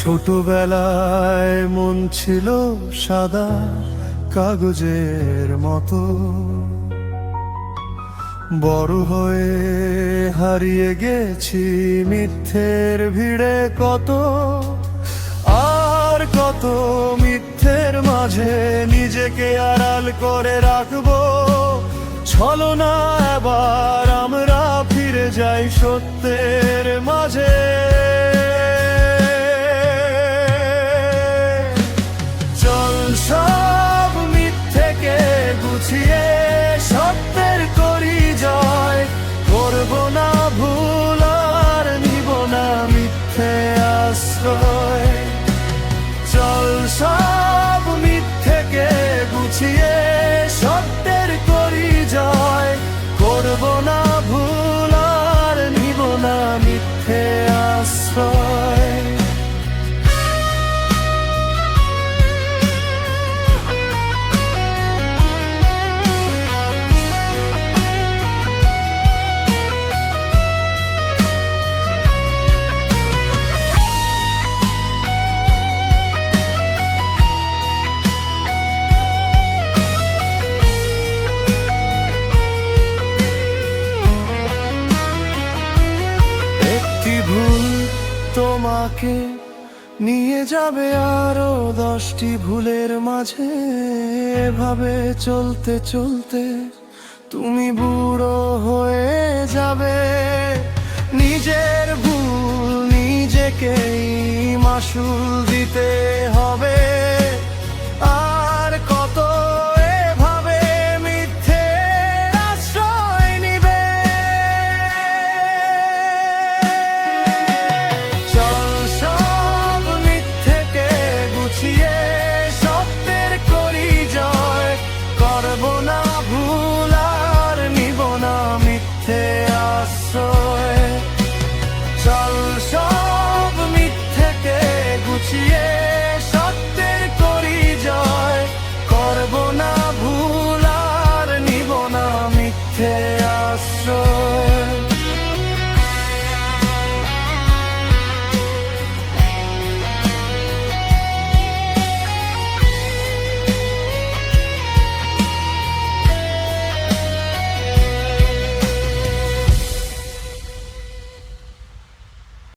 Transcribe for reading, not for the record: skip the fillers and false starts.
ছোটবেলায় মন ছিল সাদা কাগজের মতো, বড় হয়ে হারিয়ে গেছি মিথ্যের ভিড়ে কত, আর কত মিথ্যের মাঝে নিজেকে আড়াল করে রাখবো। ছলনা এবার আমরা ফিরে যাই সত্যের মাঝে। চল সব মিথ্যেকে গুছিয়ে সত্যের করি জয়, করব না ভুল আর নিব না মিথ্যে আশ্রয়। চল সব মিথ্যেকে গুছিয়ে সত্যের করি জয়, করব না ভুল আর নিব না মিথ্যে আশ্রয়। ভুল তোমাকে নিয়ে যাবে আরো 10টি ভুলের মাঝে। এভাবে চলতে চলতে তুমি বুড়ো হয়ে যাবে। নিজের ভুল নিজেকেই মাসুল দিতে হবে। আর কত এভাবে মিথ্যে আশ্রয় নিবে। চল সব মিথ্যেকে গুছিয়ে সত্যের করি জয়, করব না ভুল আর নিব না মিথ্যে আশ্রয়। চল সব মিথ্যেকে গুছিয়ে